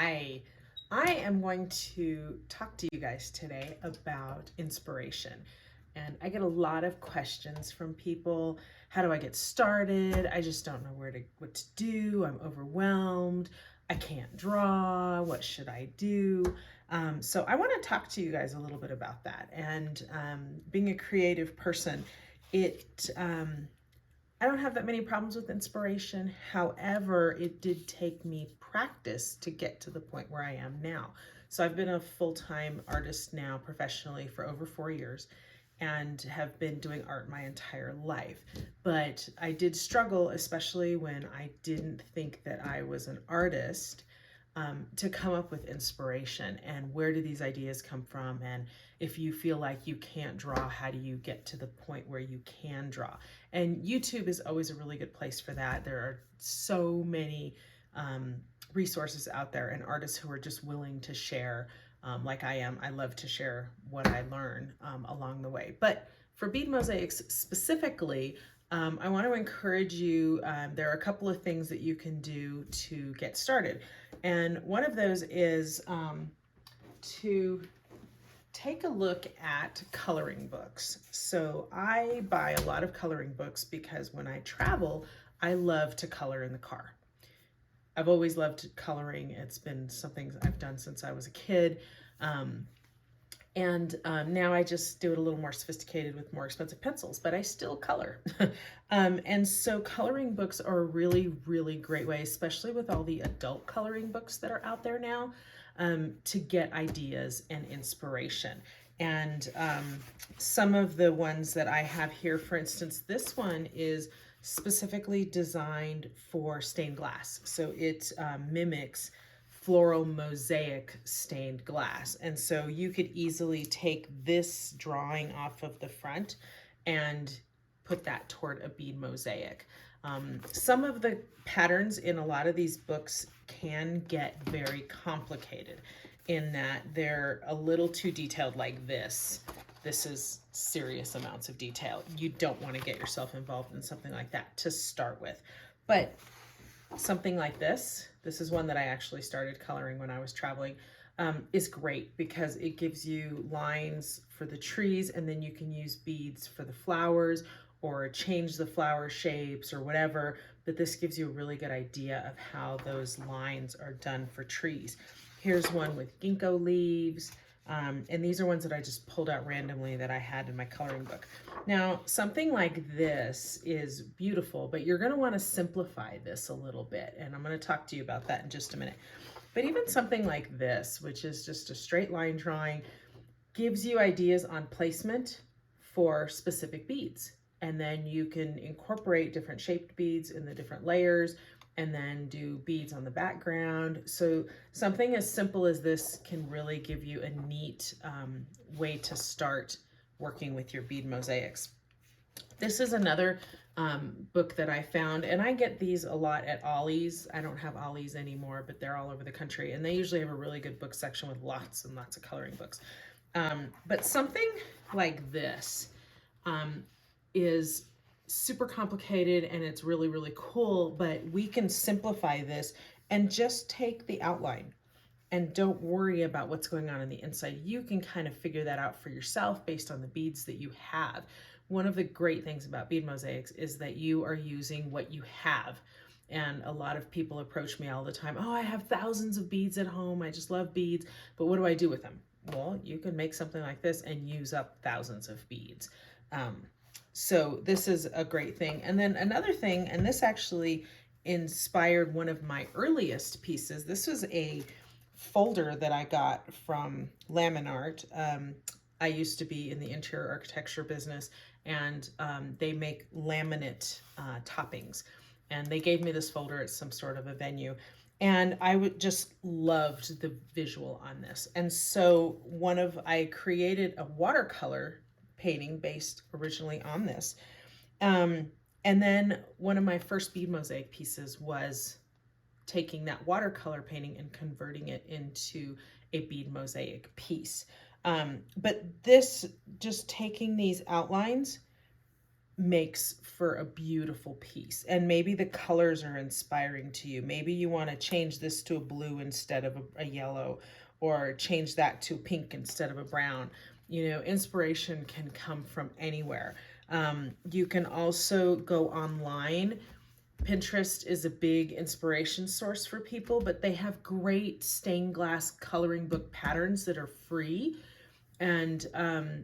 Hi, I am going to talk to you guys today about inspiration. And I get a lot of questions from people. How do I get started? I just don't know what to do. I'm overwhelmed. I can't draw. What should I do? So I want to talk to you guys a little bit about that. And being a creative person, I don't have that many problems with inspiration. However, it did take me practice to get to the point where I am now. So I've been a full-time artist now professionally for over 4 years and have been doing art my entire life. But I did struggle, especially when I didn't think that I was an artist, to come up with inspiration and where do these ideas come from, and if you feel like you can't draw, how do you get to the point where you can draw? And YouTube is always a really good place for that. There are so many resources out there and artists who are just willing to share, like I am. I love to share what I learn along the way. But for bead mosaics specifically, I want to encourage you, there are a couple of things that you can do to get started. And one of those is to take a look at coloring books. So I buy a lot of coloring books because when I travel, I love to color in the car. I've always loved coloring. It's been something I've done since I was a kid. Now I just do it a little more sophisticated with more expensive pencils, but I still color. And so coloring books are a really, really great way, especially with all the adult coloring books that are out there now, to get ideas and inspiration. And some of the ones that I have here, for instance, this one is specifically designed for stained glass. So it mimics floral mosaic stained glass. And so you could easily take this drawing off of the front and put that toward a bead mosaic. Some of the patterns in a lot of these books can get very complicated in that they're a little too detailed, like this. This is serious amounts of detail. You don't want to get yourself involved in something like that to start with. But something like this is one that I actually started coloring when I was traveling, is great because it gives you lines for the trees, and then you can use beads for the flowers or change the flower shapes or whatever. But this gives you a really good idea of how those lines are done for trees. Here's one with ginkgo leaves. And these are ones that I just pulled out randomly that I had in my coloring book. Now, something like this is beautiful, but you're going to want to simplify this a little bit. And I'm going to talk to you about that in just a minute. But even something like this, which is just a straight line drawing, gives you ideas on placement for specific beads. And then you can incorporate different shaped beads in the different layers, and then do beads on the background. So something as simple as this can really give you a neat way to start working with your bead mosaics. This is another book that I found, and I get these a lot at Ollies. I don't have Ollies anymore, but they're all over the country, and they usually have a really good book section with lots and lots of coloring books. But something like this is super complicated, and it's really, really cool, but we can simplify this and just take the outline and don't worry about what's going on the inside. You can kind of figure that out for yourself based on the beads that you have. One of the great things about bead mosaics is that you are using what you have. And a lot of people approach me all the time, oh, I have thousands of beads at home, I just love beads, but what do I do with them? Well, you can make something like this and use up thousands of beads. So this is a great thing. And then another thing, and this actually inspired one of my earliest pieces. This was a folder that I got from Laminart. I used to be in the interior architecture business, and they make laminate toppings. And they gave me this folder at some sort of a venue. And I just loved the visual on this. And so I created a watercolor painting based originally on this. And then one of my first bead mosaic pieces was taking that watercolor painting and converting it into a bead mosaic piece. But this, just taking these outlines makes for a beautiful piece. And maybe the colors are inspiring to you. Maybe you want to change this to a blue instead of a yellow, or change that to pink instead of a brown. You know, inspiration can come from anywhere. You can also go online. Pinterest is a big inspiration source for people, but they have great stained glass coloring book patterns that are free. And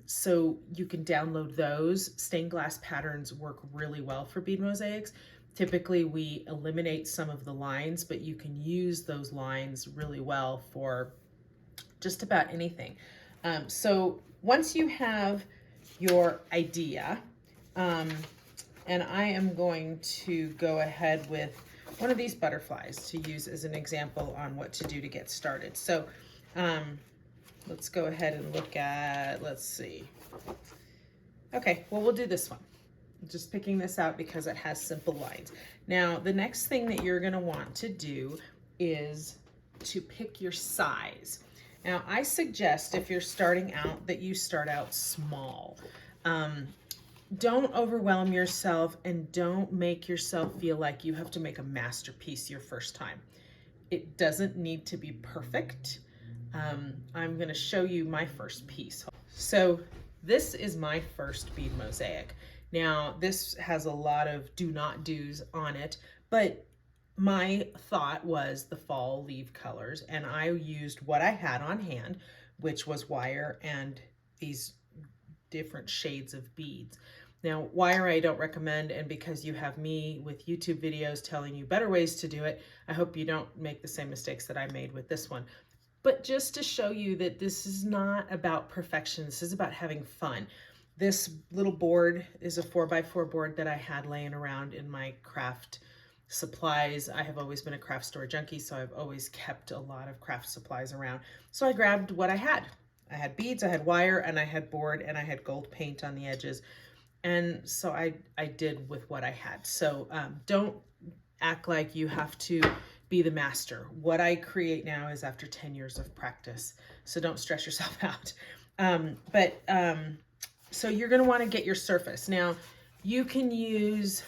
so you can download those. Stained glass patterns work really well for bead mosaics. Typically we eliminate some of the lines, but you can use those lines really well for just about anything. So once you have your idea, and I am going to go ahead with one of these butterflies to use as an example on what to do to get started. So let's go ahead and look at, let's see. Okay, well, we'll do this one. I'm just picking this out because it has simple lines. Now, the next thing that you're gonna want to do is to pick your size. Now, I suggest if you're starting out that you start out small. Don't overwhelm yourself, and don't make yourself feel like you have to make a masterpiece your first time. It doesn't need to be perfect. I'm going to show you my first piece. So this is my first bead mosaic. Now this has a lot of do not do's on it, but my thought was the fall leaf colors, and I used what I had on hand, which was wire and these different shades of beads. Now, wire I don't recommend, and because you have me with YouTube videos telling you better ways to do it, I hope you don't make the same mistakes that I made with this one. But just to show you that this is not about perfection, this is about having fun. This little board is a 4x4 board that I had laying around in my craft supplies. I have always been a craft store junkie, so I've always kept a lot of craft supplies around. So I grabbed what I had. I had beads, I had wire, and I had board, and I had gold paint on the edges. And so I did with what I had. So don't act like you have to be the master. What I create now is after 10 years of practice. So don't stress yourself out. So you're gonna wanna get your surface. Now, you can use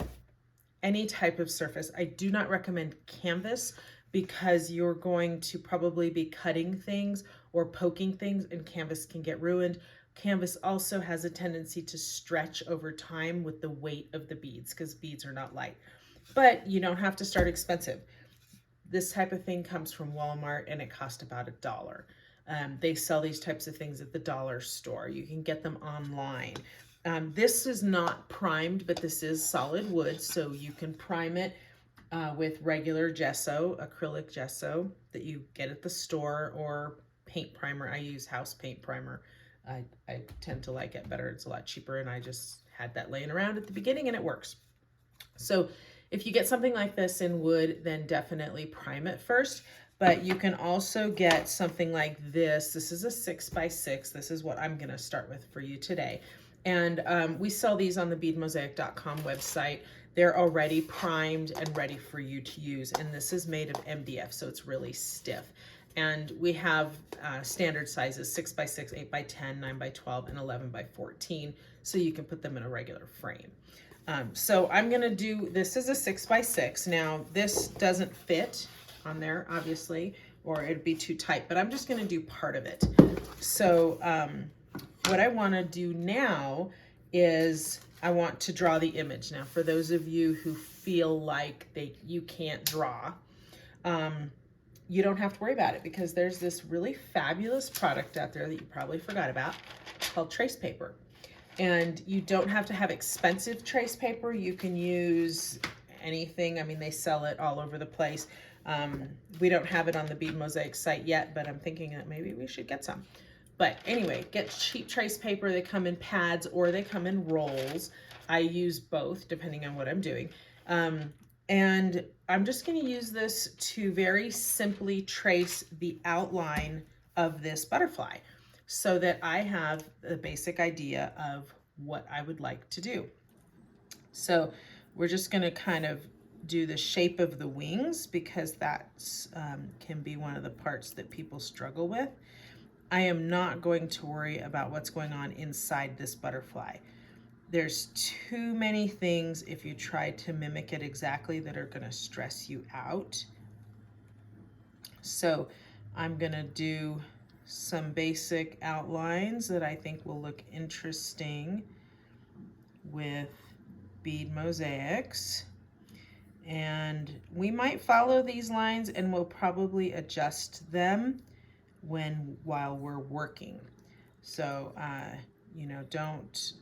any type of surface. I do not recommend canvas because you're going to probably be cutting things or poking things, and canvas can get ruined. Canvas also has a tendency to stretch over time with the weight of the beads, because beads are not light. But you don't have to start expensive. This type of thing comes from Walmart, and it costs about $1. They sell these types of things at the dollar store. You can get them online. This is not primed, but this is solid wood, so you can prime it with regular gesso, acrylic gesso that you get at the store, or paint primer. I use house paint primer. I tend to like it better. It's a lot cheaper, and I just had that laying around at the beginning, and it works. So if you get something like this in wood, then definitely prime it first. But you can also get something like this. This is a 6x6. This is what I'm going to start with for you today. And we sell these on the beadmosaic.com website. They're already primed and ready for you to use. And this is made of MDF, so it's really stiff. And we have standard sizes, 6x6, 8x10, 9x12, and 11x14, so you can put them in a regular frame. So I'm gonna do, this is a 6x6. Now this doesn't fit on there, obviously, or it'd be too tight, but I'm just gonna do part of it. So what I wanna do now is I want to draw the image. Now, for those of you who feel like you can't draw, you don't have to worry about it, because there's this really fabulous product out there that you probably forgot about called trace paper. And you don't have to have expensive trace paper. You can use anything. I mean, they sell it all over the place. We don't have it on the Bead Mosaic site yet, but I'm thinking that maybe we should get some. But anyway, get cheap trace paper. They come in pads or they come in rolls. I use both depending on what I'm doing. And I'm just going to use this to very simply trace the outline of this butterfly, so that I have the basic idea of what I would like to do. So we're just going to kind of do the shape of the wings, because that's can be one of the parts that people struggle with. I am not going to worry about what's going on inside this butterfly. there's too many things if you try to mimic it exactly that are going to stress you out. So I'm going to do some basic outlines that I think will look interesting with bead mosaics. And we might follow these lines and we'll probably adjust them while we're working. So, you know, don't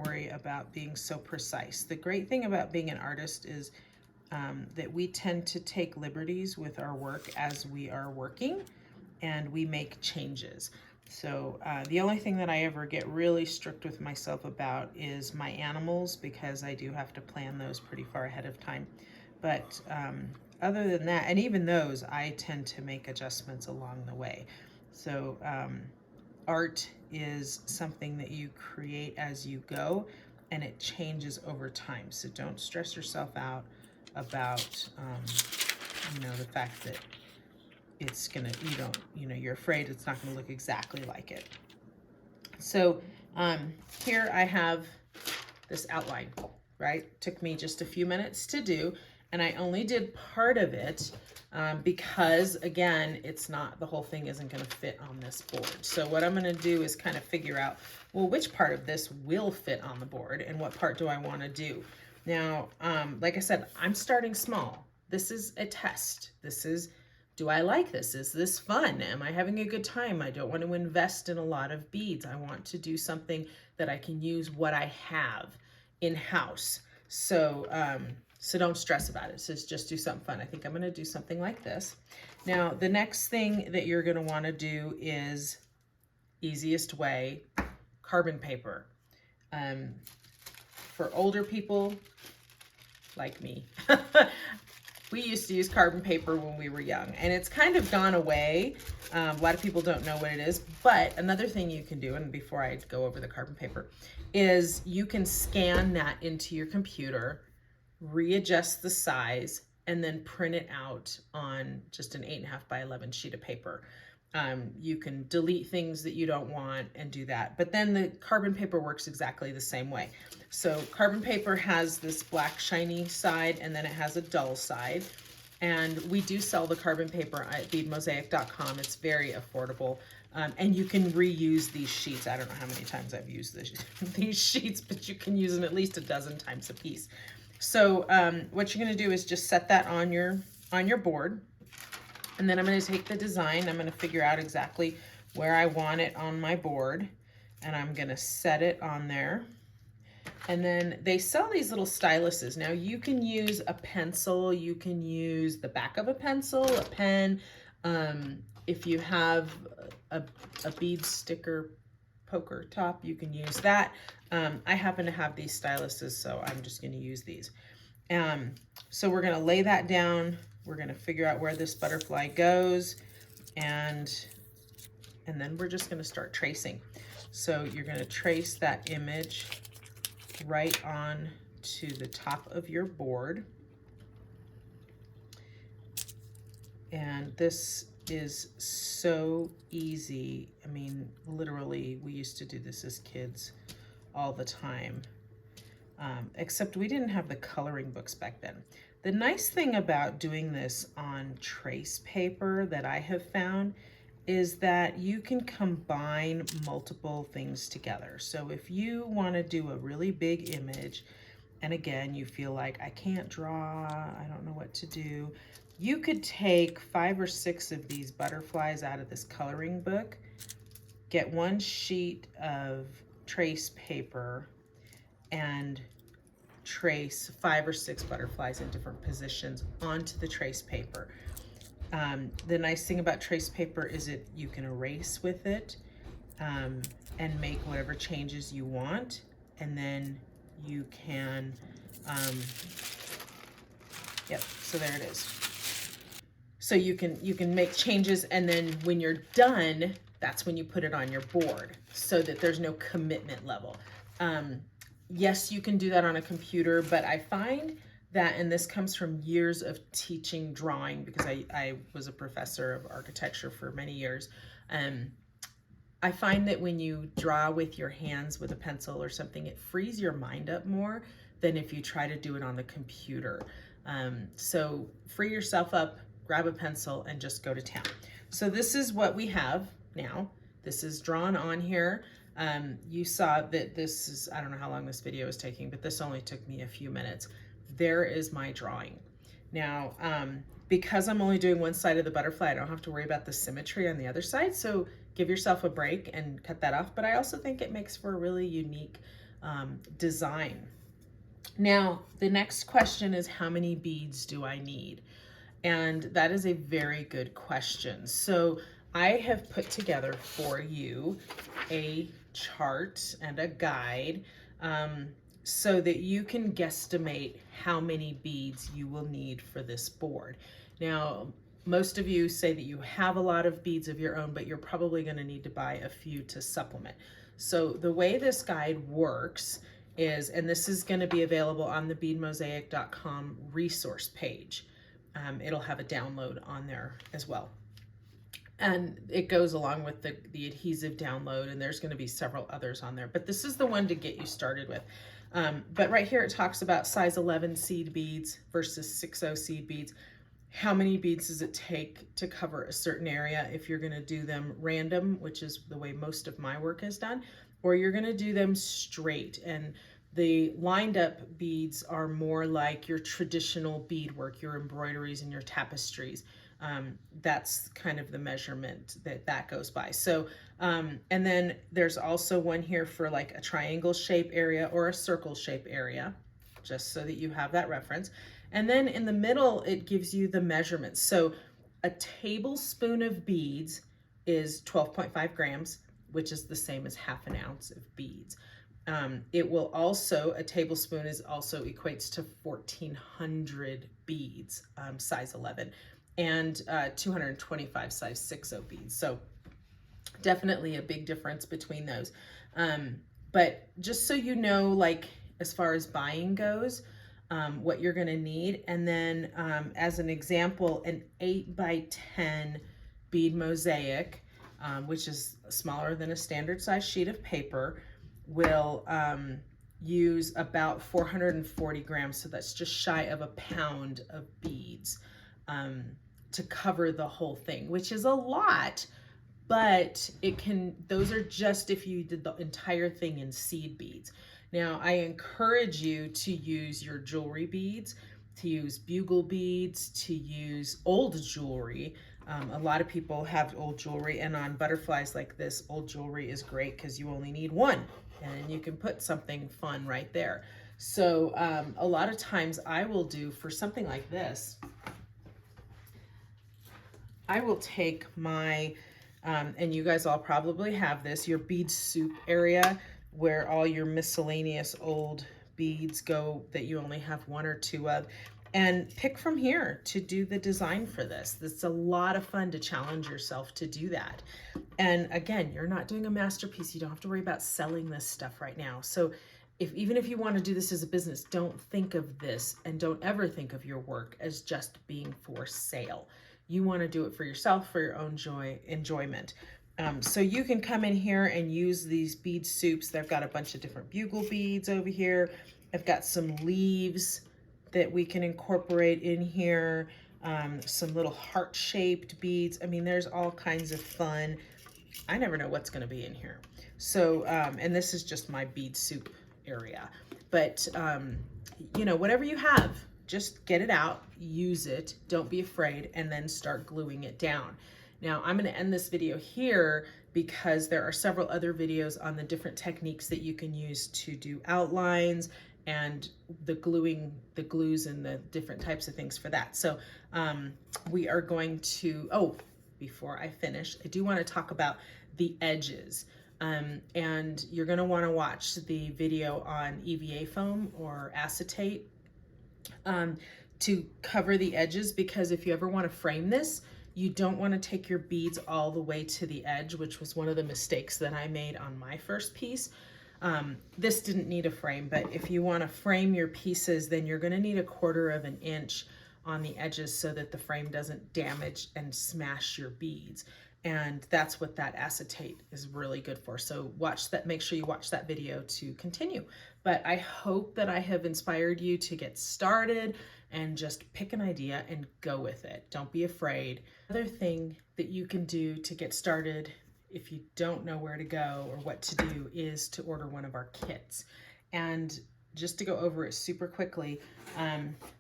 worry about being so precise. The great thing about being an artist is that we tend to take liberties with our work as we are working, and we make changes. So the only thing that I ever get really strict with myself about is my animals, because I do have to plan those pretty far ahead of time. But other than that, and even those, I tend to make adjustments along the way. So art is something that you create as you go, and it changes over time. So don't stress yourself out about, you know, the fact that it's gonna, you're afraid it's not gonna look exactly like it. So here I have this outline, right? Took me just a few minutes to do, and I only did part of it because, again, it's not, the whole thing isn't gonna fit on this board. So what I'm gonna do is kind of figure out, well, which part of this will fit on the board and what part do I wanna do? Now, like I said, I'm starting small. This is a test. This is, do I like this? Is this fun? Am I having a good time? I don't want to invest in a lot of beads. I want to do something that I can use what I have in-house. So, so don't stress about it. So just do something fun. I think I'm going to do something like this. Now, the next thing that you're going to want to do is, easiest way, carbon paper. For older people like me, we used to use carbon paper when we were young, and it's kind of gone away. A lot of people don't know what it is, but another thing you can do, and before I go over the carbon paper, is you can scan that into your computer, readjust the size, and then print it out on just an 8.5 by 11 sheet of paper. You can delete things that you don't want and do that. But then the carbon paper works exactly the same way. So carbon paper has this black shiny side, and then it has a dull side. And we do sell the carbon paper at beadmosaic.com. It's very affordable. And you can reuse these sheets. I don't know how many times I've used these sheets, but you can use them at least a dozen times a piece. So what you're gonna do is just set that on your board. And then I'm going to take the design, I'm going to figure out exactly where I want it on my board, and I'm going to set it on there. And then they sell these little styluses. Now you can use a pencil, you can use the back of a pencil, a pen. If you have a bead sticker poker top, you can use that. I happen to have these styluses, so I'm just going to use these. So we're going to lay that down. We're going to figure out where this butterfly goes, and then we're just going to start tracing. So you're going to trace that image right on to the top of your board. And this is so easy. I mean, literally, we used to do this as kids all the time, except we didn't have the coloring books back then. The nice thing about doing this on trace paper that I have found is that you can combine multiple things together. So if you want to do a really big image, and again, you feel like, I can't draw, I don't know what to do, you could take 5 or 6 of these butterflies out of this coloring book, get one sheet of trace paper, and trace 5 or 6 butterflies in different positions onto the trace paper. The nice thing about trace paper is you can erase with it and make whatever changes you want, and then you can, yep, so there it is. So you can make changes, and then when you're done, that's when you put it on your board, so that there's no commitment level. Yes, you can do that on a computer, but I find that, and this comes from years of teaching drawing, because I was a professor of architecture for many years. I find that when you draw with your hands with a pencil or something, it frees your mind up more than if you try to do it on the computer. So free yourself up, grab a pencil, and just go to town. So this is what we have now. This is drawn on here. You saw that this is, I don't know how long this video is taking, but this only took me a few minutes. There is my drawing. Now, because I'm only doing one side of the butterfly, I don't have to worry about the symmetry on the other side. So give yourself a break and cut that off. But I also think it makes for a really unique design. Now, the next question is, how many beads do I need? And that is a very good question. So I have put together for you a chart and a guide so that you can guesstimate how many beads you will need for this board. Now, most of you say that you have a lot of beads of your own, but you're probably going to need to buy a few to supplement. So the way this guide works is, and this is going to be available on the beadmosaic.com resource page. It'll have a download on there as well. And it goes along with the adhesive download, and there's going to be several others on there. But this is the one to get you started with. But right here it talks about size 11 seed beads versus 6/0 seed beads. How many beads does it take to cover a certain area if you're going to do them random, which is the way most of my work is done, or you're going to do them straight. And the lined up beads are more like your traditional beadwork, your embroideries and your tapestries. That's kind of the measurement that goes by. So, and then there's also one here for like a triangle shape area or a circle shape area, just so that you have that reference. And then in the middle, it gives you the measurements. So a tablespoon of beads is 12.5 grams, which is the same as half an ounce of beads. It will also, a tablespoon is also equates to 1,400 beads, size 11, and 225 size 6/0 beads. So definitely a big difference between those. But just so you know, like as far as buying goes, what you're going to need. And then as an example, an 8x10 bead mosaic, which is smaller than a standard size sheet of paper, will use about 440 grams. So that's just shy of a pound of beads to cover the whole thing, which is a lot, but it can, those are just if you did the entire thing in seed beads. Now, I encourage you to use your jewelry beads, to use bugle beads, to use old jewelry. A lot of people have old jewelry, and on butterflies like this, old jewelry is great because you only need one, and you can put something fun right there. So a lot of times I will do, for something like this, I will take my, and you guys all probably have this, your bead soup area, where all your miscellaneous old beads go that you only have one or two of, and pick from here to do the design for this. It's a lot of fun to challenge yourself to do that. And again, you're not doing a masterpiece. You don't have to worry about selling this stuff right now. So even if you want to do this as a business, don't think of this, and don't ever think of your work as just being for sale. You want to do it for yourself, for your own enjoyment. So you can come in here and use these bead soups. They've got a bunch of different bugle beads over here. I've got some leaves that we can incorporate in here, some little heart-shaped beads. I mean, there's all kinds of fun. I never know what's going to be in here. So, and this is just my bead soup area. But, you know, whatever you have, just get it out, use it, don't be afraid, and then start gluing it down. Now, I'm going to end this video here because there are several other videos on the different techniques that you can use to do outlines and the glues and the different types of things for that. So we are going to, before I finish, I do want to talk about the edges. And you're going to want to watch the video on EVA foam or acetate to cover the edges, because if you ever want to frame this, you don't want to take your beads all the way to the edge, which was one of the mistakes that I made on my first piece. This didn't need a frame, but if you want to frame your pieces, then you're going to need 1/4 of an inch on the edges so that the frame doesn't damage and smash your beads. And that's what that acetate is really good for. So watch that, make sure you watch that video to continue. But I hope that I have inspired you to get started and just pick an idea and go with it. Don't be afraid. Another thing that you can do to get started if you don't know where to go or what to do is to order one of our kits. And just to go over it super quickly,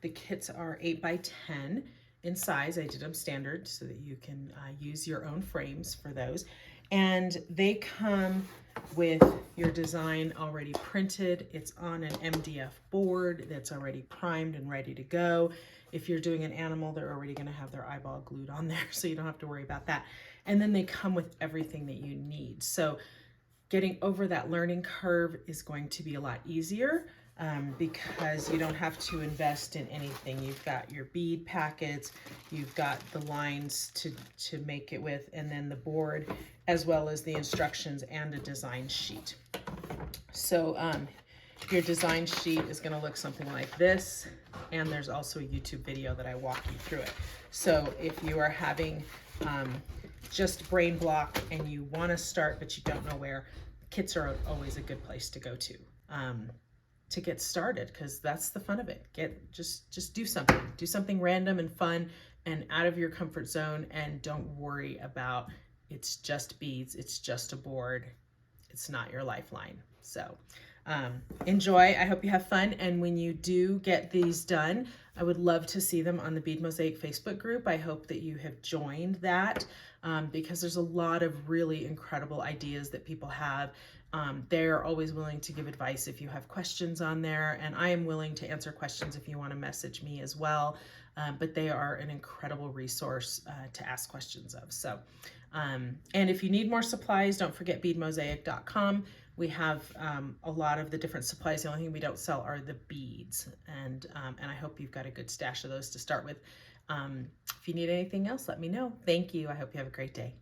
the kits are 8 by 10 in size. I did them standard so that you can use your own frames for those. And they come with your design already printed. It's on an MDF board that's already primed and ready to go. If you're doing an animal, they're already going to have their eyeball glued on there, so you don't have to worry about that. And then they come with everything that you need. So getting over that learning curve is going to be a lot easier because you don't have to invest in anything. You've got your bead packets, you've got the lines to make it with, and then the board, as well as the instructions and a design sheet. So your design sheet is going to look something like this, and there's also a YouTube video that I walk you through it. So if you are having just brain block and you want to start but you don't know where, kits are always a good place to go to get started, because that's the fun of it. Just do something random and fun and out of your comfort zone, and don't worry about it's just beads, it's just a board, it's not your lifeline. So enjoy. I hope you have fun, and when you do get these done, I would love to see them on the Bead Mosaic Facebook group. I hope that you have joined that because there's a lot of really incredible ideas that people have. They're always willing to give advice if you have questions on there, and I am willing to answer questions if you want to message me as well. But they are an incredible resource to ask questions of. So, and if you need more supplies, don't forget beadmosaic.com. We have a lot of the different supplies. The only thing we don't sell are the beads, and I hope you've got a good stash of those to start with. If you need anything else, let me know. Thank you. I hope you have a great day.